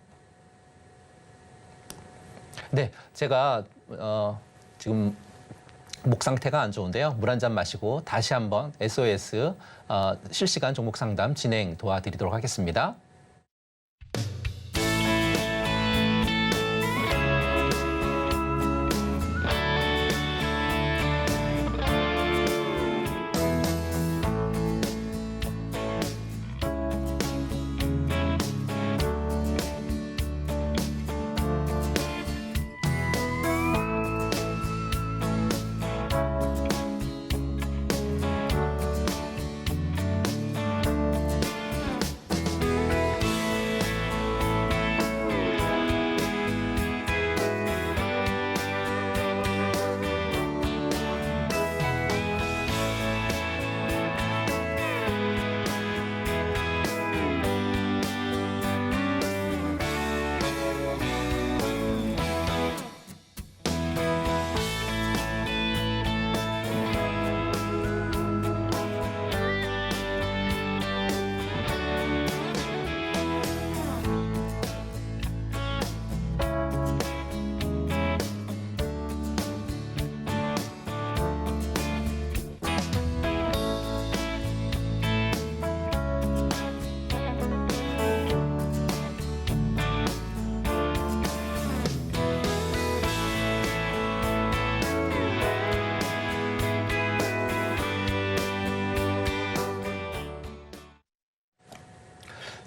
네, 제가 지금 목 상태가 안 좋은데요. 물 한 잔 마시고 다시 한번 SOS 실시간 종목 상담 진행 도와드리도록 하겠습니다.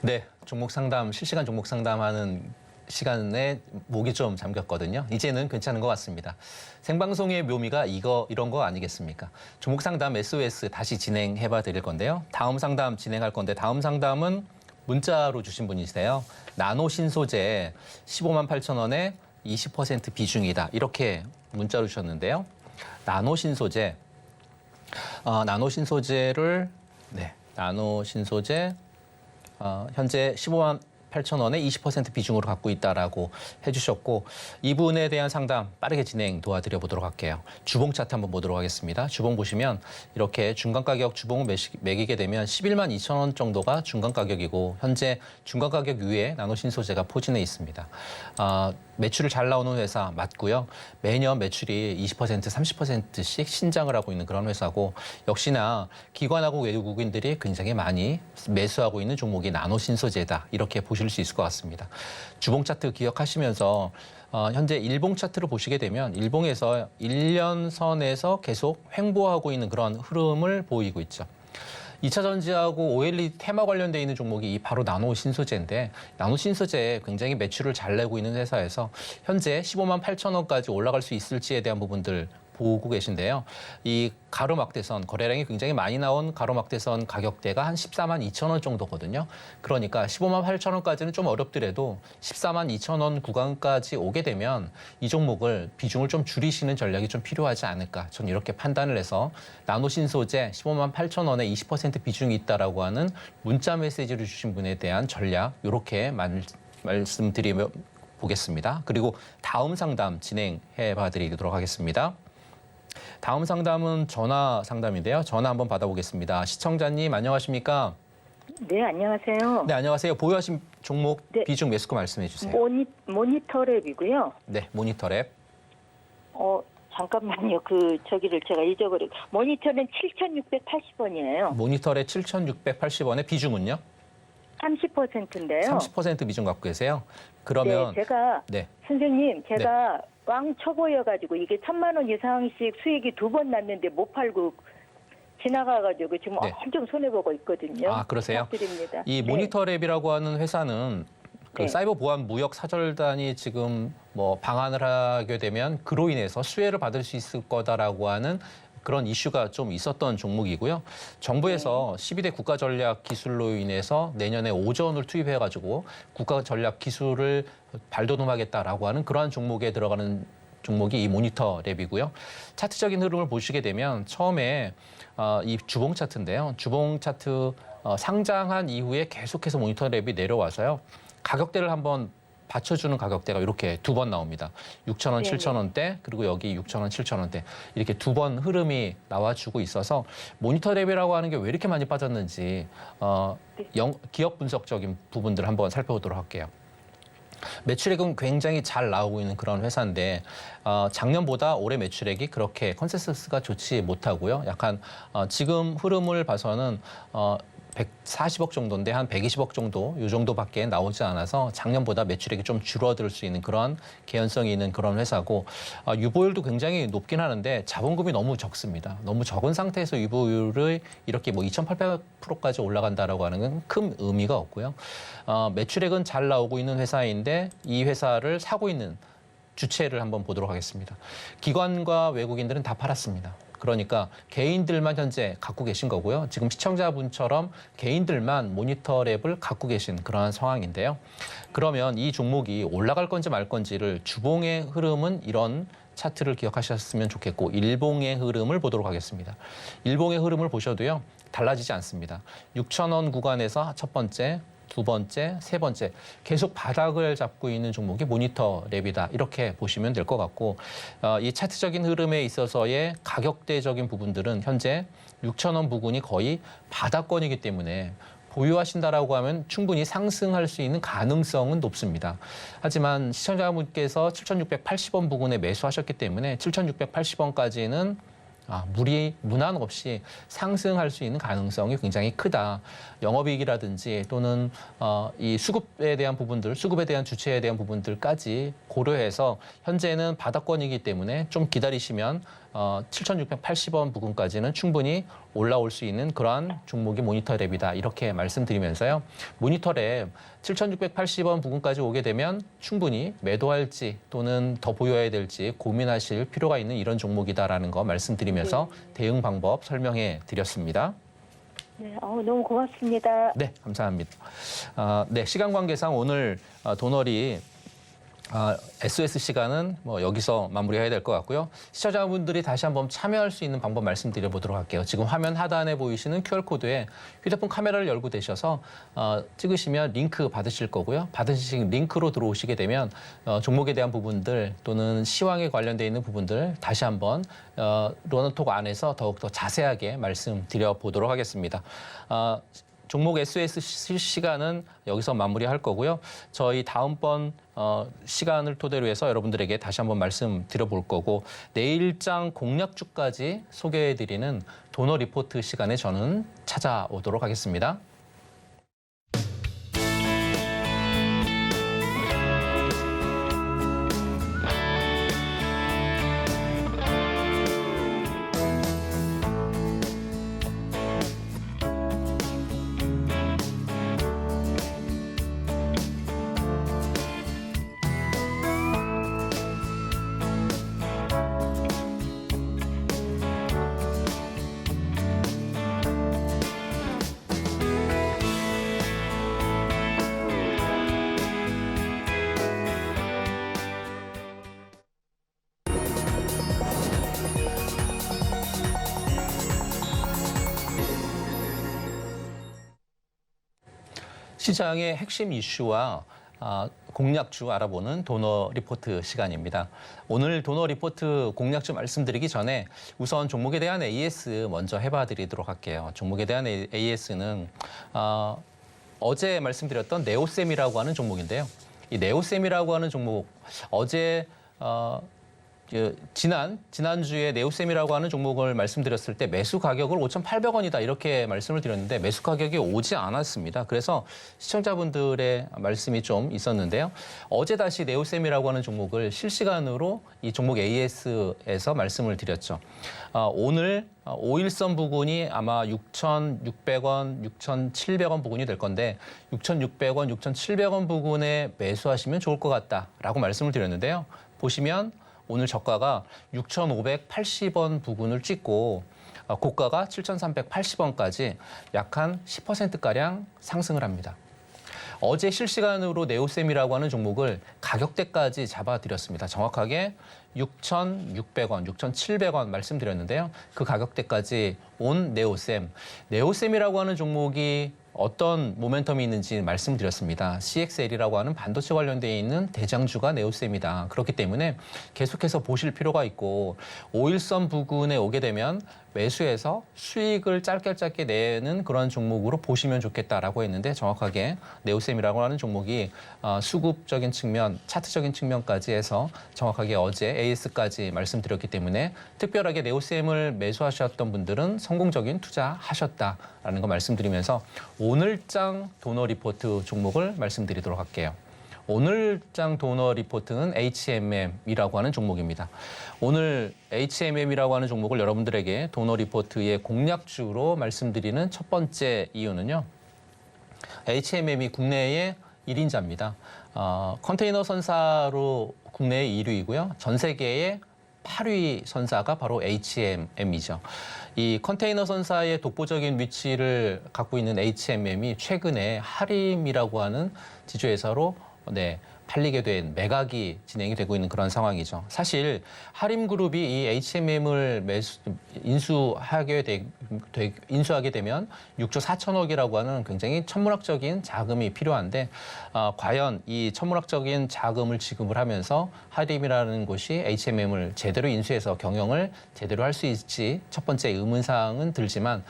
네, 종목 상담, 실시간 종목 상담하는 시간에 목이 좀 잠겼거든요. 이제는 괜찮은 것 같습니다. 생방송의 묘미가 이런 거 아니겠습니까? 종목 상담 SOS 다시 진행해봐 드릴 건데요. 다음 상담 진행할 건데 다음 상담은 문자로 주신 분이세요. 나노 신소재 15만 8천 원에 20% 비중이다. 이렇게 문자로 주셨는데요. 나노 신소재 현재 15만 8천 원에 20% 비중으로 갖고 있다라고 해주셨고 이분에 대한 상담 빠르게 진행 도와드려 보도록 할게요. 주봉 차트 한번 보도록 하겠습니다. 주봉 보시면 이렇게 중간 가격 주봉을 매기게 되면 11만 2천 원 정도가 중간 가격이고 현재 중간 가격 위에 나노신소재가 포진해 있습니다. 매출을 잘 나오는 회사 맞고요. 매년 매출이 20%, 30%씩 신장을 하고 있는 그런 회사고 역시나 기관하고 외국인들이 굉장히 많이 매수하고 있는 종목이 나노신소재다. 이렇게 보실 수 있을 것 같습니다. 주봉 차트 기억하시면서 현재 일봉 차트를 보시게 되면 일봉에서 1년 선에서 계속 횡보하고 있는 그런 흐름을 보이고 있죠. 2차 전지하고 OLED 테마 관련돼 있는 종목이 이 바로 나노 신소재인데 나노 신소재에 굉장히 매출을 잘 내고 있는 회사에서 현재 15만 8천 원까지 올라갈 수 있을지에 대한 부분들 보고 계신데요. 이 가로막대선 거래량이 굉장히 많이 나온 가로막대선 가격대가 한 14만 2천 원 정도거든요. 그러니까 15만 8천 원까지는 좀 어렵더라도 14만 2천 원 구간까지 오게 되면 이 종목을 비중을 좀 줄이시는 전략이 좀 필요하지 않을까. 저는 이렇게 판단을 해서 나노 신소재 15만 8천 원에 20% 비중이 있다라고 하는 문자 메시지를 주신 분에 대한 전략 이렇게 말씀드리며 보겠습니다. 그리고 다음 상담 진행해 봐드리도록 하겠습니다. 다음 상담은 전화 상담인데요. 전화 한번 받아보겠습니다. 시청자님 안녕하십니까? 네, 안녕하세요. 네, 안녕하세요. 보유하신 종목 네. 비중 매수가 말씀해 주세요. 모니터랩이고요. 네, 모니터랩. 잠깐만요. 저기를 제가 잊어버리고. 모니터는 7,680원이에요. 모니터랩 7,680원의 비중은요? 30%인데요. 30% 비중 갖고 계세요. 그러면 네, 제가 네. 선생님, 제가 왕 초보여가지고 이게 1,000만 원 이상씩 수익이 2번 났는데 못 팔고 지나가가지고 지금 네. 엄청 손해보고 있거든요. 아, 그러세요? 부탁드립니다. 이 네. 모니터랩이라고 하는 회사는 그 네. 사이버 보안 무역 사절단이 지금 뭐 방한을 하게 되면 그로 인해서 수혜를 받을 수 있을 거다라고 하는 그런 이슈가 좀 있었던 종목이고요. 정부에서 12대 국가 전략 기술로 인해서 내년에 5조 원을 투입해가지고 국가 전략 기술을 발돋움하겠다라고 하는 그러한 종목에 들어가는 종목이 이 모니터랩이고요. 차트적인 흐름을 보시게 되면 처음에 이 주봉 차트인데요. 주봉 차트 상장한 이후에 계속해서 모니터랩이 내려와서요. 가격대를 한번 받쳐주는 가격대가 이렇게 2번 나옵니다. 6,000원, 네네. 7,000원대, 그리고 여기 6,000원, 7,000원대 이렇게 2번 흐름이 나와주고 있어서 모니터랩이라고 하는 게 왜 이렇게 많이 빠졌는지 기업 분석적인 부분들 한번 살펴보도록 할게요. 매출액은 굉장히 잘 나오고 있는 그런 회사인데 작년보다 올해 매출액이 그렇게 컨센서스가 좋지 못하고요. 약간 지금 흐름을 봐서는 140억 정도인데 한 120억 정도 이 정도밖에 나오지 않아서 작년보다 매출액이 좀 줄어들 수 있는 그런 개연성이 있는 그런 회사고 유보율도 굉장히 높긴 하는데 자본금이 너무 적습니다. 너무 적은 상태에서 유보율을 이렇게 뭐 2,800%까지 올라간다라고 하는 건 큰 의미가 없고요. 매출액은 잘 나오고 있는 회사인데 이 회사를 사고 있는 주체를 한번 보도록 하겠습니다. 기관과 외국인들은 다 팔았습니다. 그러니까 개인들만 현재 갖고 계신 거고요. 지금 시청자분처럼 개인들만 모니터랩을 갖고 계신 그러한 상황인데요. 그러면 이 종목이 올라갈 건지 말 건지를 주봉의 흐름은 이런 차트를 기억하셨으면 좋겠고 일봉의 흐름을 보도록 하겠습니다. 일봉의 흐름을 보셔도요. 달라지지 않습니다. 6,000원 구간에서 첫 번째, 두 번째, 세 번째 계속 바닥을 잡고 있는 종목이 모니터랩이다. 이렇게 보시면 될 것 같고 이 차트적인 흐름에 있어서의 가격대적인 부분들은 현재 6,000원 부근이 거의 바닥권이기 때문에 보유하신다라고 하면 충분히 상승할 수 있는 가능성은 높습니다. 하지만 시청자분께서 7,680원 부근에 매수하셨기 때문에 7,680원까지는 무난 없이 상승할 수 있는 가능성이 굉장히 크다. 영업이익이라든지 또는 이 수급에 대한 부분들, 수급에 대한 주체에 대한 부분들까지 고려해서 현재는 바닥권이기 때문에 좀 기다리시면 7,680원 부근까지는 충분히 올라올 수 있는 그러한 종목이 모니터랩이다. 이렇게 말씀드리면서요. 모니터랩 7,680원 부근까지 오게 되면 충분히 매도할지 또는 더 보유해야 될지 고민하실 필요가 있는 이런 종목이다라는 거 말씀드리면서 대응 방법 설명해 드렸습니다. 네, 너무 고맙습니다. 네, 감사합니다. 네, 시간 관계상 오늘 도너리 SOS 시간은 뭐 여기서 마무리해야 될 것 같고요. 시청자분들이 다시 한번 참여할 수 있는 방법 말씀드려보도록 할게요. 지금 화면 하단에 보이시는 QR코드에 휴대폰 카메라를 열고 되셔서 찍으시면 링크 받으실 거고요. 받으신 링크로 들어오시게 되면 종목에 대한 부분들 또는 시황에 관련되어 있는 부분들 다시 한번 러너톡 안에서 더욱더 자세하게 말씀드려보도록 하겠습니다. 종목 SOS 시간은 여기서 마무리할 거고요. 저희 다음번 시간을 토대로 해서 여러분들에게 다시 한번 말씀드려볼 거고 내일장 공략주까지 소개해드리는 도너 리포트 시간에 저는 찾아오도록 하겠습니다. 시장의 핵심 이슈와 공략주 알아보는 도너 리포트 시간입니다. 오늘 도너 리포트 공략주 말씀드리기 전에 우선 종목에 대한 AS 먼저 해봐 드리도록 할게요. 종목에 대한 AS는 어제 말씀드렸던 네오셈이라고 하는 종목인데요. 이 네오셈이라고 하는 종목 어제 지난주에 네오셈이라고 하는 종목을 말씀드렸을 때 매수 가격을 5,800원이다 이렇게 말씀을 드렸는데 매수 가격이 오지 않았습니다. 그래서 시청자분들의 말씀이 좀 있었는데요. 어제 다시 네오셈이라고 하는 종목을 실시간으로 이 종목 AS에서 말씀을 드렸죠. 오늘 5일선 부근이 아마 6,600원, 6,700원 부근이 될 건데 6,600원, 6,700원 부근에 매수하시면 좋을 것 같다라고 말씀을 드렸는데요. 보시면 오늘 저가가 6,580원 부근을 찍고 고가가 7,380원까지 약 한 10%가량 상승을 합니다. 어제 실시간으로 네오셈이라고 하는 종목을 가격대까지 잡아드렸습니다. 정확하게 6,600원, 6,700원 말씀드렸는데요. 그 가격대까지 온 네오셈. 네오셈이라고 하는 종목이 어떤 모멘텀이 있는지 말씀드렸습니다. CXL이라고 하는 반도체 관련되어 있는 대장주가 네오셈이다. 그렇기 때문에 계속해서 보실 필요가 있고 5일선 부근에 오게 되면 매수해서 수익을 짧게 내는 그런 종목으로 보시면 좋겠다라고 했는데 정확하게 네오셈이라고 하는 종목이 수급적인 측면, 차트적인 측면까지 해서 정확하게 어제 AS까지 말씀드렸기 때문에 특별하게 네오셈을 매수하셨던 분들은 성공적인 투자하셨다라는 거 말씀드리면서 오늘장 도너 리포트 종목을 말씀드리도록 할게요. 오늘장 도너 리포트는 HMM이라고 하는 종목입니다. 오늘 HMM이라고 하는 종목을 여러분들에게 도너 리포트의 공략주로 말씀드리는 첫 번째 이유는요. HMM이 국내의 1인자입니다. 컨테이너 선사로 국내의 1위이고요. 전 세계의 8위 선사가 바로 HMM이죠. 이 컨테이너 선사의 독보적인 위치를 갖고 있는 HMM이 최근에 하림이라고 하는 지주회사로 팔리게 된 매각이 진행이 되고 있는 그런 상황이죠. 사실 하림그룹이 이 HMM을 인수하게 되면 6조 4천억이라고 하는 굉장히 천문학적인 자금이 필요한데 과연 이 천문학적인 자금을 지급을 하면서 하림이라는 곳이 HMM을 제대로 인수해서 경영을 제대로 할 수 있을지 첫 번째 의문사항은 들지만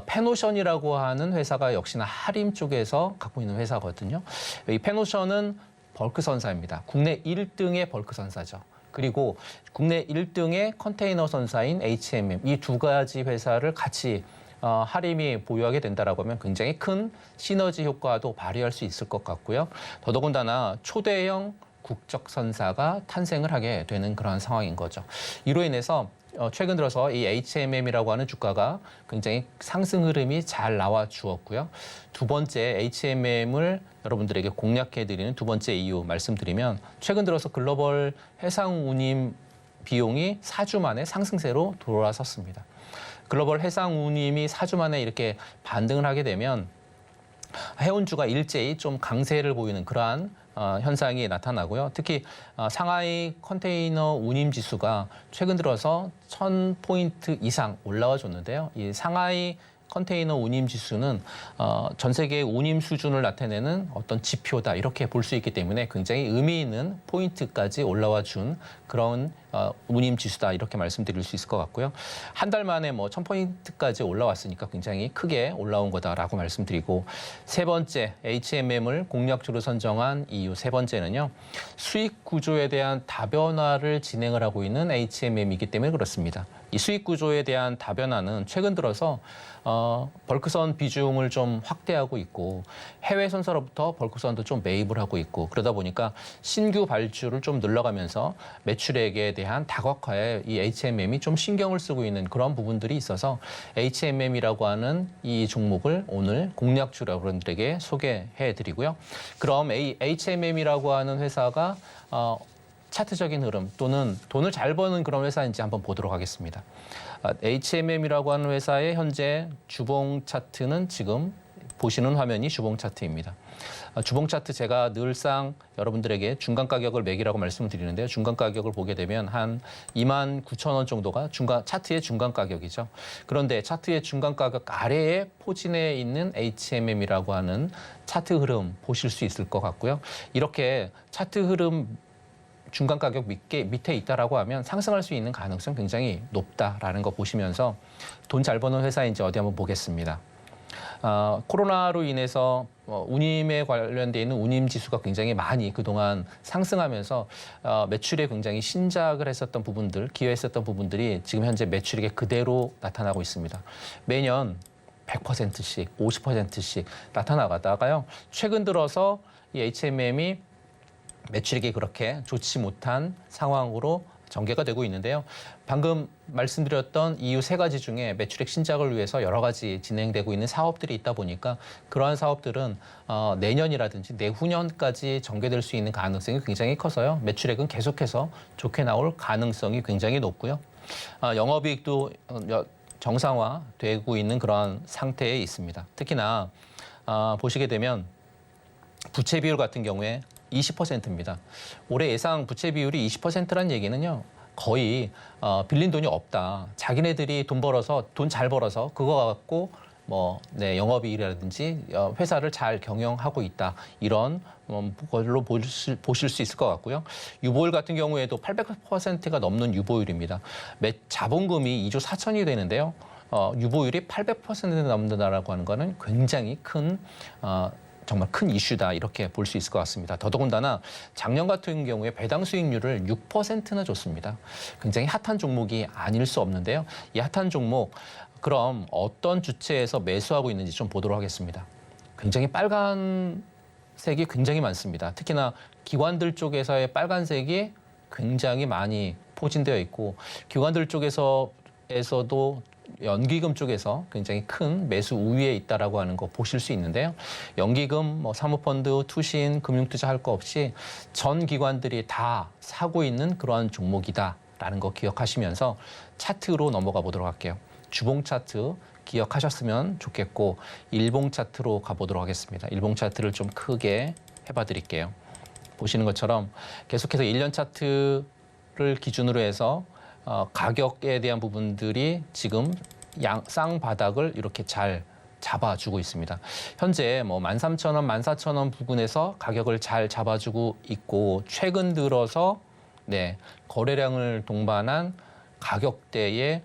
페노션이라고 하는 회사가 역시나 하림 쪽에서 갖고 있는 회사거든요. 이 페노션은 벌크 선사입니다. 국내 1등의 벌크 선사죠. 그리고 국내 1등의 컨테이너 선사인 HMM 이 두 가지 회사를 같이 하림이 보유하게 된다라고 하면 굉장히 큰 시너지 효과도 발휘할 수 있을 것 같고요. 더더군다나 초대형 국적 선사가 탄생을 하게 되는 그런 상황인 거죠. 이로 인해서 최근 들어서 이 HMM이라고 하는 주가가 굉장히 상승 흐름이 잘 나와 주었고요. 두 번째 HMM을 여러분들에게 공략해드리는 두 번째 이유 말씀드리면 최근 들어서 글로벌 해상 운임 비용이 4주 만에 상승세로 돌아섰습니다. 글로벌 해상 운임이 4주 만에 이렇게 반등을 하게 되면 해운주가 일제히 좀 강세를 보이는 그러한 현상이 나타나고요. 특히 상하이 컨테이너 운임 지수가 최근 들어서 1,000포인트 이상 올라와 줬는데요. 이 상하이 컨테이너 운임 지수는 전 세계의 운임 수준을 나타내는 어떤 지표다 이렇게 볼 수 있기 때문에 굉장히 의미 있는 포인트까지 올라와 준 그런 운임 지수다 이렇게 말씀드릴 수 있을 것 같고요. 한 달 만에 1,000포인트까지 올라왔으니까 굉장히 크게 올라온 거다라고 말씀드리고 세 번째 HMM을 공략주로 선정한 이유 세 번째는요. 수익 구조에 대한 다변화를 진행을 하고 있는 HMM이기 때문에 그렇습니다. 이 수익 구조에 대한 다변화는 최근 들어서 벌크선 비중을 좀 확대하고 있고 해외 선사로부터 벌크선도 좀 매입을 하고 있고 그러다 보니까 신규 발주를 좀 늘려가면서 매출액에 대한 다각화에 이 HMM이 좀 신경을 쓰고 있는 그런 부분들이 있어서 HMM이라고 하는 이 종목을 오늘 공략주로 여러분들에게 소개해드리고요. 그럼 HMM이라고 하는 회사가 차트적인 흐름 또는 돈을 잘 버는 그런 회사인지 한번 보도록 하겠습니다. HMM이라고 하는 회사의 현재 주봉 차트는 지금 보시는 화면이 주봉 차트입니다. 주봉 차트 제가 늘상 여러분들에게 중간 가격을 매기라고 말씀을 드리는데요. 중간 가격을 보게 되면 한 29,000원 정도가 차트의 중간 가격이죠. 그런데 차트의 중간 가격 아래에 포진해 있는 HMM이라고 하는 차트 흐름 보실 수 있을 것 같고요. 이렇게 차트 흐름 중간 가격 밑에 있다라고 하면 상승할 수 있는 가능성 굉장히 높다라는 거 보시면서 돈 잘 버는 회사인지 어디 한번 보겠습니다. 코로나로 인해서 운임에 관련되어 있는 운임 지수가 굉장히 많이 그동안 상승하면서 매출에 굉장히 신작을 했었던 부분들, 기여했었던 부분들이 지금 현재 매출액에 그대로 나타나고 있습니다. 매년 100%씩, 50%씩 나타나가다가요. 최근 들어서 이 HMM이 매출액이 그렇게 좋지 못한 상황으로 전개가 되고 있는데요. 방금 말씀드렸던 이유 3가지 중에 매출액 신작을 위해서 여러 가지 진행되고 있는 사업들이 있다 보니까 그러한 사업들은 내년이라든지 내후년까지 전개될 수 있는 가능성이 굉장히 커서요. 매출액은 계속해서 좋게 나올 가능성이 굉장히 높고요. 영업이익도 정상화되고 있는 그런 상태에 있습니다. 특히나 보시게 되면 부채 비율 같은 경우에 20%입니다. 올해 예상 부채 비율이 20%라는 얘기는요. 거의 빌린 돈이 없다. 자기네들이 돈 잘 벌어서 그거 갖고 영업이익이라든지 회사를 잘 경영하고 있다. 이런 걸로 보실 수 있을 것 같고요. 유보율 같은 경우에도 800%가 넘는 유보율입니다. 자본금이 2조 4천이 되는데요. 유보율이 800% 넘는다라고 하는 거는 굉장히 정말 큰 이슈다 이렇게 볼 수 있을 것 같습니다. 더더군다나 작년 같은 경우에 배당 수익률을 6%나 줬습니다. 굉장히 핫한 종목이 아닐 수 없는데요. 이 핫한 종목 그럼 어떤 주체에서 매수하고 있는지 좀 보도록 하겠습니다. 굉장히 빨간색이 굉장히 많습니다. 특히나 기관들 쪽에서의 빨간색이 굉장히 많이 포진되어 있고 기관들 쪽에서도 연기금 쪽에서 굉장히 큰 매수 우위에 있다라고 하는 거 보실 수 있는데요. 연기금, 사모펀드, 투신, 금융투자 할 거 없이 전 기관들이 다 사고 있는 그러한 종목이다라는 거 기억하시면서 차트로 넘어가 보도록 할게요. 주봉 차트 기억하셨으면 좋겠고 일봉 차트로 가보도록 하겠습니다. 일봉 차트를 좀 크게 해봐 드릴게요. 보시는 것처럼 계속해서 1년 차트를 기준으로 해서 가격에 대한 부분들이 지금 쌍바닥을 이렇게 잘 잡아주고 있습니다. 현재 13,000원, 14,000원 부근에서 가격을 잘 잡아주고 있고 최근 들어서 거래량을 동반한 가격대의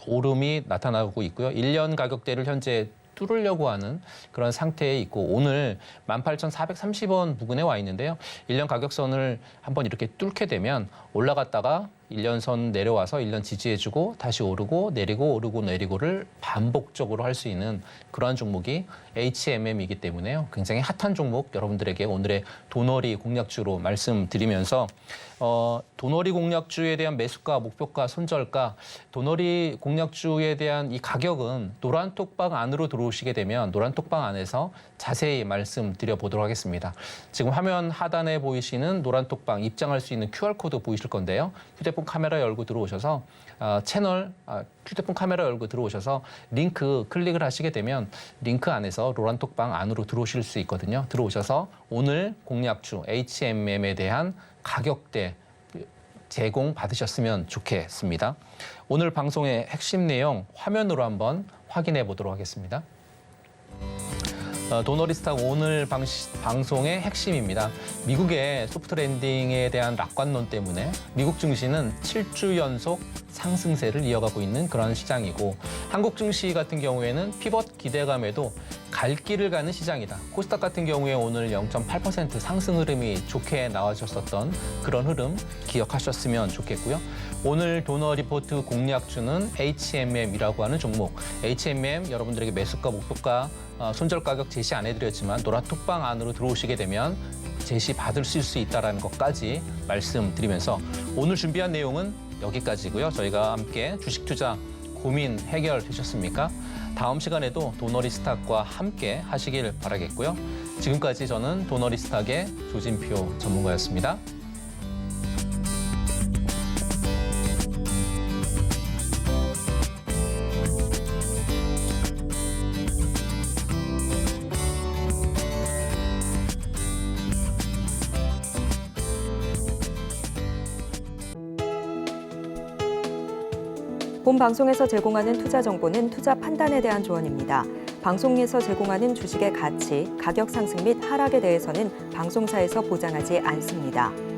오름이 나타나고 있고요. 1년 가격대를 현재 뚫으려고 하는 그런 상태에 있고 오늘 18,430원 부근에 와 있는데요. 1년 가격선을 한번 이렇게 뚫게 되면 올라갔다가 1년 선 내려와서 1년 지지해주고 다시 오르고 내리고 오르고 내리고를 반복적으로 할 수 있는 그러한 종목이 HMM이기 때문에요. 굉장히 핫한 종목 여러분들에게 오늘의 도너리 공략주로 말씀드리면서 도너리 공략주에 대한 매수가, 목표가, 손절가, 도너리 공략주에 대한 이 가격은 노란톡방 안으로 들어오시게 되면 노란톡방 안에서 자세히 말씀드려 보도록 하겠습니다. 지금 화면 하단에 보이시는 노란톡방 입장할 수 있는 QR코드 보이실 건데요. 휴대폰 카메라 열고 들어오셔서 휴대폰 카메라 열고 들어오셔서 링크 클릭을 하시게 되면 링크 안에서 노란톡방 안으로 들어오실 수 있거든요. 들어오셔서 오늘 공략주 HMM에 대한 가격대 제공 받으셨으면 좋겠습니다. 오늘 방송의 핵심 내용 화면으로 한번 확인해 보도록 하겠습니다. 도너리스탁 오늘 방송의 핵심입니다. 미국의 소프트 랜딩에 대한 낙관론 때문에 미국 증시는 7주 연속 상승세를 이어가고 있는 그런 시장이고 한국 증시 같은 경우에는 피벗 기대감에도 갈 길을 가는 시장이다. 코스닥 같은 경우에 오늘 0.8% 상승 흐름이 좋게 나와줬었던 그런 흐름 기억하셨으면 좋겠고요. 오늘 도너 리포트 공략주는 HMM이라고 하는 종목. HMM 여러분들에게 매수가, 목표가, 손절 가격 제시 안 해드렸지만 노란톡방 안으로 들어오시게 되면 제시 받을 수 있다는 것까지 말씀드리면서 오늘 준비한 내용은 여기까지고요. 저희가 함께 주식 투자 고민 해결되셨습니까? 다음 시간에도 도너리스탁과 함께 하시길 바라겠고요. 지금까지 저는 도너리스탁의 조진표 전문가였습니다. 본 방송에서 제공하는 투자 정보는 투자 판단에 대한 조언입니다. 방송에서 제공하는 주식의 가치, 가격 상승 및 하락에 대해서는 방송사에서 보장하지 않습니다.